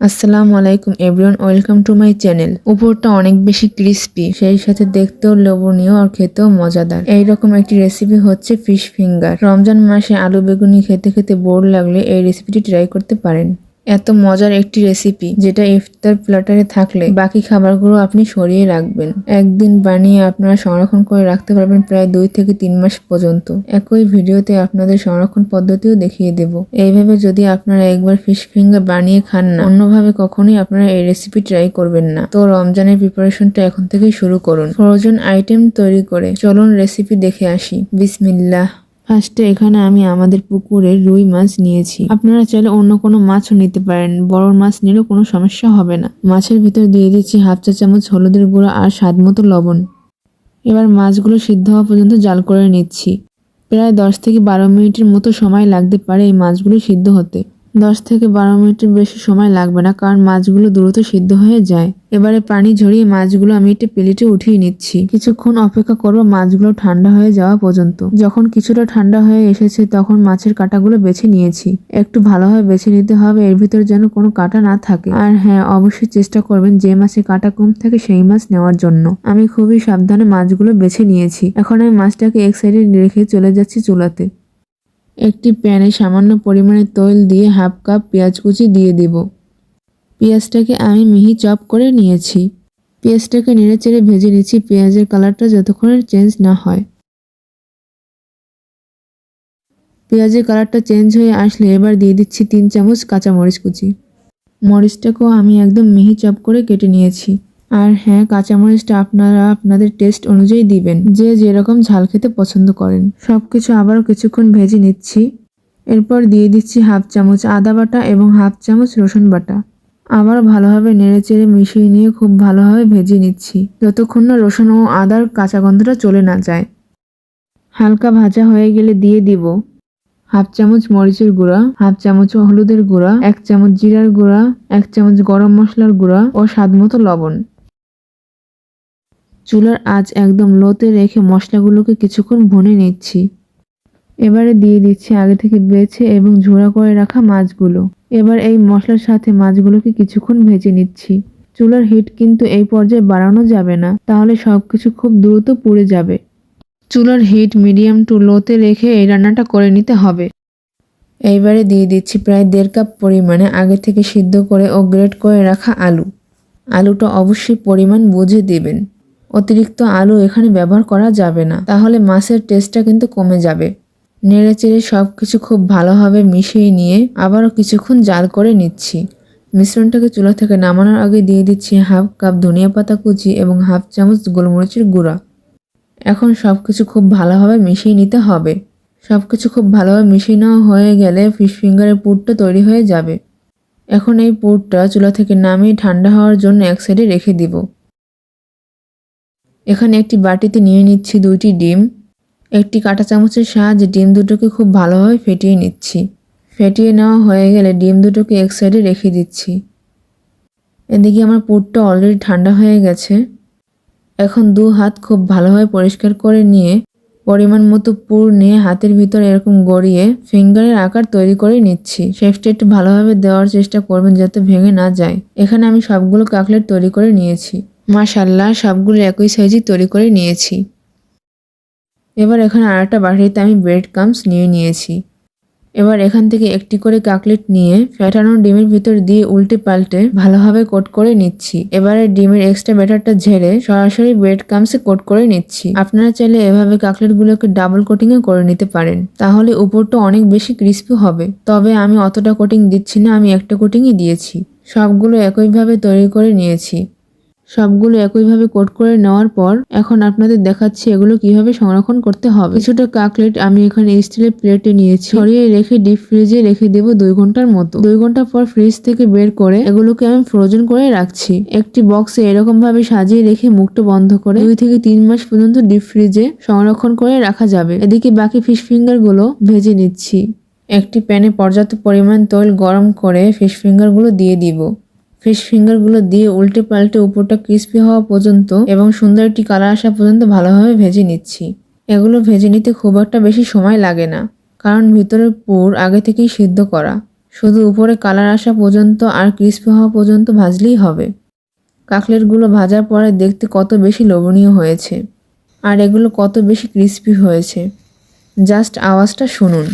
আসসালামু আলাইকুম everyone, welcome to my channel. উপরটা অনেক বেশি ক্রিস্পি, সেই সাথে দেখতেও লোভনীয় আর খেতেও মজাদার এইরকম একটি রেসিপি হচ্ছে ফিশ ফিঙ্গার। রমজান মাসে আলু বেগুনি খেতে খেতে বোর লাগলে এই রেসিপিটি ট্রাই করতে পারেন। এত মজার একটি রেসিপি যেটা ইফতার প্ল্যাটারে থাকলে বাকি খাবারগুলো আপনি সরিয়ে রাখবেন। একদিন বানিয়ে আপনারা সংরক্ষণ করে রাখতে পারবেন প্রায় 2 থেকে 3 মাস পর্যন্ত। একই ভিডিওতে আপনাদের সংরক্ষণ পদ্ধতিও দেখিয়ে দেব। এইভাবে যদি আপনারা একবার ফিশ ফিঙ্গার বানিয়ে খান না, অন্যভাবে কখনোই আপনারা এই রেসিপি ট্রাই করবেন না। তো রমজানের প্রিপারেশনটা এখন থেকেই শুরু করুন। ফ্রোজেন আইটেম তৈরি করে চলুন রেসিপি দেখে আসি। বিসমিল্লাহ। ফার্স্টে এখানে আমি আমাদের পুকুরের রুই মাছ নিয়েছি। আপনারা চাইলে অন্য কোনো মাছও নিতে পারেন, বড় মাছ নিলেও কোনো সমস্যা হবে না। মাছের ভিতর দিয়ে দিচ্ছি 1/2 চা চামচ হলুদের গুঁড়া আর স্বাদ মতো লবণ। এবার মাছগুলো সিদ্ধ হওয়া পর্যন্ত জাল করে নিচ্ছি। প্রায় 10 থেকে 12 মিনিটের মতো সময় লাগতে পারে এই মাছগুলো সিদ্ধ হতে। 10 থেকে 12 মিনিটের বেশি সময় লাগবে না, কারণ মাছগুলো দ্রুত সিদ্ধ হয়ে যায়। এবারে পানি ঝরিয়ে মাছগুলো আমি একটা প্লেটে উঠিয়ে নিচ্ছি। কিছুক্ষণ অপেক্ষা করব মাছগুলো ঠান্ডা হয়ে যাওয়া পর্যন্ত। যখন কিছুটা ঠান্ডা হয়ে এসেছে তখন মাছের কাঁটাগুলো বেছে নিয়েছি। একটু ভালোভাবে বেছে নিতে হবে, এর ভিতর যেন কোনো কাঁটা না থাকে। আর হ্যাঁ, অবশ্যই চেষ্টা করবেন যে মাছে কাঁটা কম থাকে সেই মাছ নেওয়ার জন্য। আমি খুবই সাবধানে মাছগুলো বেছে নিয়েছি। এখন আমি মাছটাকে এক সাইডে রেখে চলে যাচ্ছি চুলাতে। একটি প্যানে সামান্য পরিমাণে তৈল দিয়ে 1/2 কাপ পেঁয়াজ কুচি দিয়ে দেব। পেঁয়াজটাকে আমি মিহি চপ করে নিয়েছি। পেঁয়াজটাকে নেড়েচেড়ে ভেজে নিচ্ছি পেঁয়াজের কালারটা যতক্ষণ চেঞ্জ না হয়। পেঁয়াজের কালারটা চেঞ্জ হয়ে আসলে এবার দিয়ে দিচ্ছি 3 চামচ কাঁচা মরিচ কুচি। মরিচটাকেও আমি একদম মিহি চপ করে কেটে নিয়েছি। আর হ্যাঁ, কাঁচামরিচটা আপনারা আপনাদের টেস্ট অনুযায়ী দিবেন, যে যেরকম ঝাল খেতে পছন্দ করেন। সবকিছু আবারও কিছুক্ষণ ভেজে নিচ্ছি। এরপর দিয়ে দিচ্ছি 1/2 চামচ আদা বাটা এবং 1/2 চামচ রসুন বাটা। আবার ভালোভাবে নেড়েচেড়ে মিশিয়ে নিয়ে খুব ভালোভাবে ভেজে নিচ্ছি, যতক্ষণ না রসুন ও আদার কাঁচা গন্ধটা চলে না যায়। হালকা ভাজা হয়ে গেলে দিয়ে দিব 1/2 চামচ মরিচের গুঁড়া, 1/2 চামচ হলুদের গুঁড়া, 1 চামচ জিরার গুঁড়া, 1 চামচ গরম মশলার গুঁড়া ও স্বাদ মতো লবণ। চুলার আঁচ একদম লোতে রেখে মশলাগুলোকে কিছুক্ষণ ভুনে নিচ্ছি। এবারে দিয়ে দিচ্ছি আগে থেকে বেছে এবং ঝোড়া করে রাখা মাছগুলো। এবার এই মশলার সাথে মাছগুলোকে কিছুক্ষণ ভেজে নিচ্ছি। চুলার হিট কিন্তু এই পর্যায়ে বাড়ানো যাবে না, তাহলে সবকিছু খুব দ্রুত পুড়ে যাবে। চুলার হিট মিডিয়াম টু লোতে রেখে এই রান্নাটা করে নিতে হবে। এইবারে দিয়ে দিচ্ছি প্রায় 1.5 কাপ পরিমাণে আগে থেকে সিদ্ধ করে ও গ্রেট করে রাখা আলু। আলুটা অবশ্যই পরিমাণ বুঝে দেবেন। অতিরিক্ত আলু এখানে ব্যবহার করা যাবে না, তাহলে মাছের টেস্টটা কিন্তু কমে যাবে। নেড়েচেড়ে সবকিছু খুব ভালোভাবে মিশিয়ে নিয়ে আবারও কিছুক্ষণ জাল করে নিচ্ছি। মিশ্রণটাকে চুলা থেকে নামানোর আগে দিয়ে দিচ্ছি 1/2 কাপ ধনিয়া পাতা কুচি এবং 1/2 চামচ গোলমরিচের গুঁড়া। এখন সবকিছু খুব ভালোভাবে মিশিয়ে নিতে হবে। সবকিছু খুব ভালোভাবে মিশিয়ে নেওয়া হয়ে গেলে ফিশ ফিঙ্গারের পুরটা তৈরি হয়ে যাবে। এখন এই পুরটা চুলা থেকে নামিয়ে ঠান্ডা হওয়ার জন্য এক সাইডে রেখে দিব। এখানে একটি বাটিতে নিয়ে নিচ্ছি 2টি ডিম। একটি কাঁটা চামচের সাহায্যে ডিম দুটোকে খুব ভালোভাবে ফেটিয়ে নিচ্ছি। ফেটিয়ে নেওয়া হয়ে গেলে ডিম দুটোকে এক সাইডে রেখে দিচ্ছি। এদিকে আমার পুরটা অলরেডি ঠান্ডা হয়ে গেছে। এখন 2 হাত খুব ভালোভাবে পরিষ্কার করে নিয়ে পরিমাণ মতো পুর নিয়ে হাতের ভিতর এরকম গড়িয়ে ফিঙ্গারের আকার তৈরি করে নিচ্ছি। শেপটা একটু ভালোভাবে দেওয়ার চেষ্টা করবেন যাতে ভেঙে না যায়। এখানে আমি সবগুলো কাটলেট তৈরি করে নিয়েছি। মাশাআল্লাহ, সবগুলো একই সাইজে তৈরি করে নিয়েছি। এবার এখানে আরেকটা বাটিতে আমি ব্রেড ক্রাম্বস নিয়ে নিয়েছি। এবার এখান থেকে একটি করে কাটলেট নিয়ে ফ্যাটানো ডিমের ভিতর দিয়ে উল্টে পাল্টে ভালোভাবে কোট করে নিচ্ছি। এবারে ডিমের এক্সট্রা ব্যাটারটা ঝেড়ে সরাসরি ব্রেড ক্রাম্বসে কোট করে নিচ্ছি। আপনারা চাইলে এভাবে কাটলেটগুলোকে ডাবল কোটিংও করে নিতে পারেন, তাহলে উপরটা অনেক বেশি ক্রিস্পি হবে। তবে আমি অতটা কোটিং দিচ্ছি না, আমি একটা কোটিংই দিয়েছি। সবগুলো একইভাবে তৈরি করে নিয়েছি। সবগুলো একইভাবে কোট করে নেওয়ার পর এখন আপনাদের দেখাচ্ছি এগুলো কিভাবে সংরক্ষণ করতে হবে। কিছুটা কাটলেট আমি এখানে স্টিলের প্লেটে নিয়েছি, ছড়িয়ে রেখে ডিপ ফ্রিজে রেখে দেব 2 ঘন্টার মতো। 2 ঘন্টা পর ফ্রিজ থেকে বের করে এগুলোকে আমি ফ্রোজেন করে রাখছি। একটি বক্সে এরকম ভাবে সাজিয়ে রেখে মুখটা বন্ধ করে 2 থেকে 3 মাস পর্যন্ত ডিপ ফ্রিজে সংরক্ষণ করে রাখা যাবে। এদিকে বাকি ফিশ ফিঙ্গার গুলো ভেজে নিচ্ছি। একটি প্যানে পর্যাপ্ত পরিমাণ তেল গরম করে ফিশ ফিঙ্গার গুলো দিয়ে দিব। ফিশ ফিঙ্গারগুলো দিয়ে উল্টে পাল্টে উপরটা ক্রিস্পি হওয়া পর্যন্ত এবং সুন্দর একটি কালার আসা পর্যন্ত ভালোভাবে ভেজে নিচ্ছি। এগুলো ভেজে নিতে খুব একটা বেশি সময় লাগে না, কারণ ভিতরের পুর আগে থেকেই সিদ্ধ করা। শুধু উপরে কালার আসা পর্যন্ত আর ক্রিস্পি হওয়া পর্যন্ত ভাজলেই হবে। কাকলেটগুলো ভাজার পরে দেখতে কত বেশি লোভনীয় হয়েছে আর এগুলো কত বেশি ক্রিস্পি হয়েছে, জাস্ট আওয়াজটা শুনুন।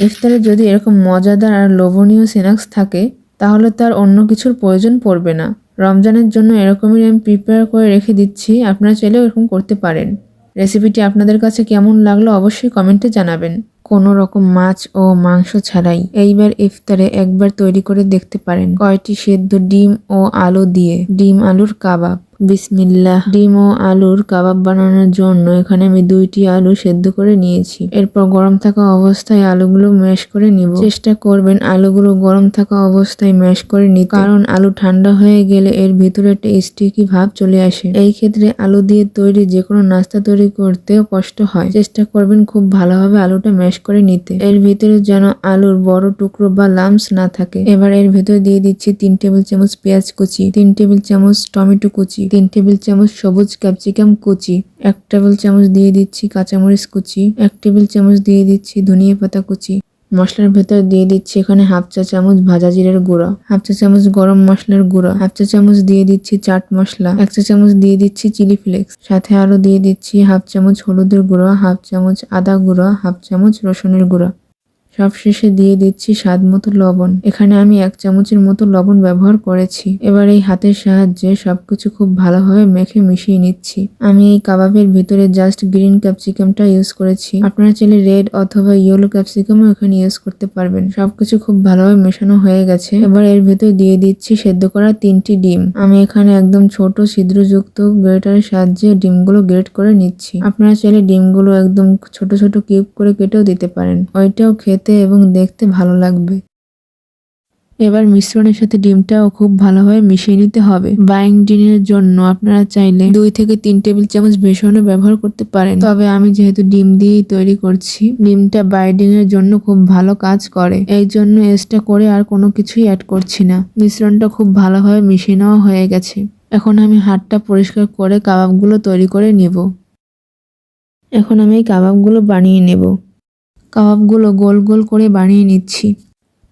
ইফতারে যদি এরকম মজাদার আর লোভনীয় স্ন্যাক্স থাকে তাহলে তার অন্য কিছুর প্রয়োজন পড়বে না। রমজানের জন্য এরকমই আমি প্রিপেয়ার করে রেখে দিচ্ছি, আপনারা চাইলেও এরকম করতে পারেন। রেসিপিটি আপনাদের কাছে কেমন লাগলো অবশ্যই কমেন্টে জানাবেন। কোনো রকম মাছ ও মাংস ছাড়াই এইবার ইফতারে একবার তৈরি করে দেখতে পারেন কয়টি সেদ্ধ ডিম ও আলু দিয়ে ডিম আলুর কাবাব। বিসমিল্লাহ। ডিম ও আলুর কাবাব বানানোর জন্য এখানে আমি 2টি আলু সেদ্ধ করে নিয়েছি। এরপর গরম থাকা অবস্থায় আলুগুলো ম্যাশ করে নিব। চেষ্টা করবেন আলুগুলো গরম থাকা অবস্থায় ম্যাশ করে নিতে, কারণ আলু ঠান্ডা হয়ে গেলে এর ভিতরে একটা স্টিকি ভাব চলে আসে। এই ক্ষেত্রে আলু দিয়ে তৈরি যে কোনো নাস্তা তৈরি করতেও কষ্ট হয়। চেষ্টা করবেন খুব ভালোভাবে আলুটা ম্যাশ করে নিতে। এর ভিতরে যেন আলুর বড় টুকরো বা লাম্পস না থাকে। এবার এর ভিতরে দিয়ে দিচ্ছি 3 টেবিল চামচ পেঁয়াজ কুচি, 3 টেবিল চামচ টমেটো কুচি, 3 টেবিল চামচ সবুজ ক্যাপসিকাম কুচি, 1 টেবিল চামচ দিয়ে দিচ্ছি কাঁচামরিচ কুচি, 1 টেবিল চামচ দিয়ে দিচ্ছি ধনিয়া পাতা কুচি। মশলার ভেতর দিয়ে দিচ্ছি এখানে 1/2 চা চামচ ভাজা জিরার গুঁড়া, 1/2 চা চামচ গরম মশলার গুঁড়া, 1/2 চা চামচ দিয়ে দিচ্ছি চাট মশলা, 1 চা চামচ দিয়ে দিচ্ছি চিলি ফ্লেক্স, সাথে আরো দিয়ে দিচ্ছি 1/2 চামচ হলুদের গুঁড়া, 1/2 চামচ আদা গুঁড়া, 1/2 চামচ রসুনের গুঁড়া। সবশেষে দিয়ে দিচ্ছি স্বাদ মতো লবণ। এখানে আমি 1 চামচের মতো লবণ ব্যবহার করেছি। এবার এই হাতের সাহায্যে সবকিছু খুব ভালোভাবে মেখে মিশিয়ে নিচ্ছি। আমি এই কাবাবের ভিতরে জাস্ট গ্রিন ক্যাপসিকামটা ইউজ করেছি, আপনারা চাইলে রেড অথবা ইয়েলো ক্যাপসিকামও এখানে ইউজ করতে পারবেন। সবকিছু খুব ভালোভাবে মেশানো হয়ে গেছে। এবার এর ভিতরে দিয়ে দিচ্ছি সেদ্ধ করা 3টি ডিম। আমি এখানে একদম ছোট ছিদ্রযুক্ত গ্রেটারের সাহায্যে ডিমগুলো গ্রেট করে নিচ্ছি। আপনারা চাইলে ডিমগুলো একদম ছোট ছোট কিউব করে কেটেও দিতে পারেন, ওইটাও খেতে এবং দেখতে ভালো লাগবে। এবার মিশ্রণের সাথে ডিমটাও খুব ভালোভাবে মিশিয়ে নিতে হবে। বাইন্ডিংয়ের জন্য আপনারা চাইলে 2 থেকে 3 টেবিল চামচ বেসনও ব্যবহার করতে পারেন, তবে আমি যেহেতু ডিম দিয়েই তৈরি করছি, ডিমটা বাইন্ডিং এর জন্য খুব ভালো কাজ করে, এই জন্য এক্সট্রা করে আর কোনো কিছুই অ্যাড করছি না। মিশ্রণটা খুব ভালোভাবে মিশিয়ে নেওয়া হয়ে গেছে। এখন আমি হাতটা পরিষ্কার করে কাবাবগুলো তৈরি করে নেব। এখন আমি এই কাবাবগুলো বানিয়ে নেব। কাবাবগুলো গোল গোল করে বানিয়ে নিচ্ছি।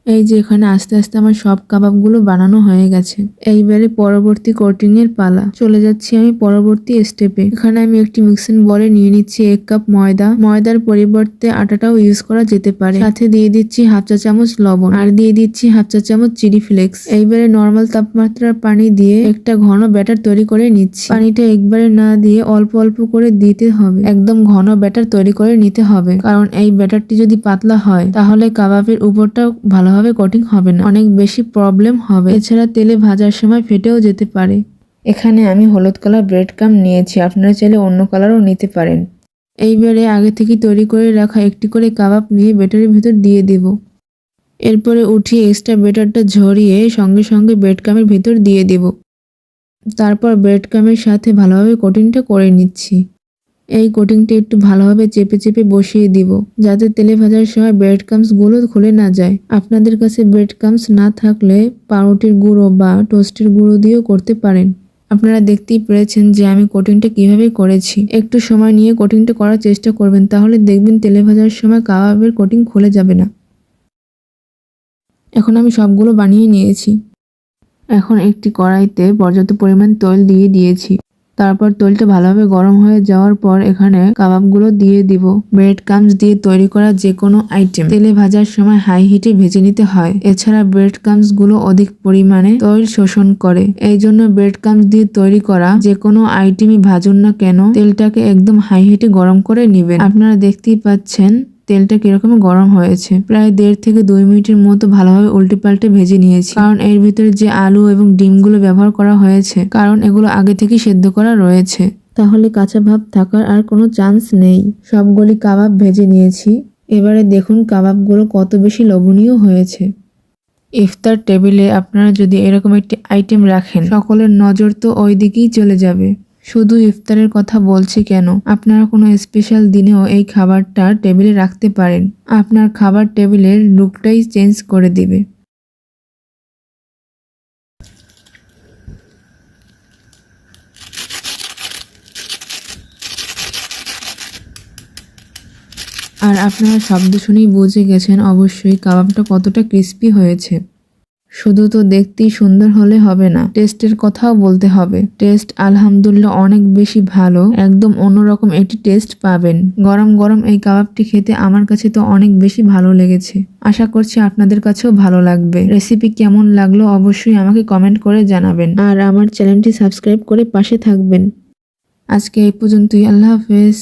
এই যে এখানে আস্তে আস্তে আমার সব কাবাবগুলো বানানো হয়ে গেছে। এইবারে পরবর্তী কোটিং এর পালা। চলে যাচ্ছি আমি পরবর্তী স্টেপে। এখানে আমি একটি মিক্সিং বলে নিয়ে নিচ্ছি 1 কাপ ময়দা। ময়দার পরিবর্তে আটাটাও ইউজ করা যেতে পারে। সাথে দিয়ে দিচ্ছি 1/2 চা চামচ লবণ আর দিয়ে দিচ্ছি 1/2 চা চামচ চিলি ফ্লেক্স। এইবারে নর্মাল তাপমাত্রার পানি দিয়ে একটা ঘন ব্যাটার তৈরি করে নিচ্ছি। পানিটা একবারে না দিয়ে অল্প অল্প করে দিতে হবে। একদম ঘন ব্যাটার তৈরি করে নিতে হবে, কারণ এই ব্যাটারটি যদি পাতলা হয় তাহলে কাবাবের উপরটা ভালোভাবে কোটিং হবে না, অনেক বেশি প্রবলেম হবে। এছাড়া তেলে ভাজার সময় ফেটেও যেতে পারে। এখানে আমি হলুদ কালার ব্রেড ক্রাম্ব নিয়েছি, আপনারা চাইলে অন্য কালারও নিতে পারেন। এইবারে আগে থেকে তৈরি করে রাখা একটি করে কাবাব নিয়ে ব্যাটারের ভিতর দিয়ে দেব। এরপরে উঠিয়ে এক্সট্রা ব্যাটারটা ঝরিয়ে সঙ্গে সঙ্গে ব্রেড ক্রাম্বের ভিতর দিয়ে দেব। তারপর ব্রেড ক্রাম্বের সাথে ভালোভাবে কোটিংটা করে নিচ্ছি। এই কোটিংটা একটু ভালোভাবে চেপে চেপে বসিয়ে দিব, যাতে তেলে ভাজার সময় ব্রেড ক্রাম্বস গুলো খুলে না যায়। আপনাদের কাছে ব্রেড ক্রাম্বস না থাকলে পাউরুটির গুঁড়ো বা টোস্টের গুঁড়ো দিয়েও করতে পারেন। আপনারা দেখতেই পেরেছেন যে আমি কোটিংটা কিভাবে করেছি। একটু সময় নিয়ে কোটিংটা করার চেষ্টা করবেন, তাহলে দেখবেন তেলে ভাজার সময় কাবাবের কোটিং খুলে যাবে না। এখন আমি সবগুলো বানিয়ে নিয়েছি। এখন একটি কড়াইতে পর্যাপ্ত পরিমাণ তেল দিয়ে দিয়েছি। তারপর তেলটা ভালোভাবে গরম হয়ে যাওয়ার পর এখানে কাবাবগুলো দিয়ে দিব। ব্রেড ক্রাম্বস দিয়ে তৈরি করা যে কোনো আইটেম তেলে ভাজার সময় হাই হিটে ভেজে নিতে হয়। এছাড়া ব্রেড ক্রাম্বস গুলো অধিক পরিমাণে তেল শোষণ করে, এই জন্য ব্রেড ক্রাম্বস দিয়ে তৈরি করা যে কোনো আইটেমই ভাজুন না কেন তেলটাকে একদম হাই হিটে গরম করে নেবেন। আপনারা দেখতেই পাচ্ছেন তেলটা কিরকম গরম হয়েছে। প্রায় 1.5 থেকে 2 মিনিটের মতো ভালোভাবে উল্টে পাল্টে ভেজে নিয়েছি, কারণ এর ভিতরে যে আলু এবং ডিমগুলো ব্যবহার করা হয়েছে, কারণ এগুলো আগে থেকে সেদ্ধ করা রয়েছে, তাহলে কাঁচা ভাব থাকার আর কোনো চান্স নেই। সবগুলি কাবাব ভেজে নিয়েছি। এবারে দেখুন কাবাবগুলো কত বেশি লোভনীয় হয়েছে। ইফতার টেবিলে আপনারা যদি এরকম একটি আইটেম রাখেন, সকলের নজর তো ওই দিকেই চলে যাবে। শুধু ইফতারের কথা বলছি কেন, আপনারা কোনো স্পেশাল দিনেও এই খাবারটা টেবিলে রাখতে পারেন। আপনার খাবার টেবিলের লুকটাই চেঞ্জ করে দিবে। আর আপনারা শব্দ শুনেই বুঝে গেছেন অবশ্যই কাবাবটা কতটা ক্রিস্পি হয়েছে। শুধু তো দেখতেই সুন্দর হলে হবে না, টেস্টের কথাও বলতে হবে। টেস্ট আলহামদুলিল্লাহ অনেক বেশি ভালো, একদম অন্যরকম একটি টেস্ট পাবেন। গরম গরম এই কাবাবটি খেতে আমার কাছে তো অনেক বেশি ভালো লেগেছে। আশা করছি আপনাদের কাছেও ভালো লাগবে। রেসিপি কেমন লাগলো অবশ্যই আমাকে কমেন্ট করে জানাবেন, আর আমার চ্যানেলটি সাবস্ক্রাইব করে পাশে থাকবেন। আজকে এই পর্যন্তই। আল্লাহ হাফেজ।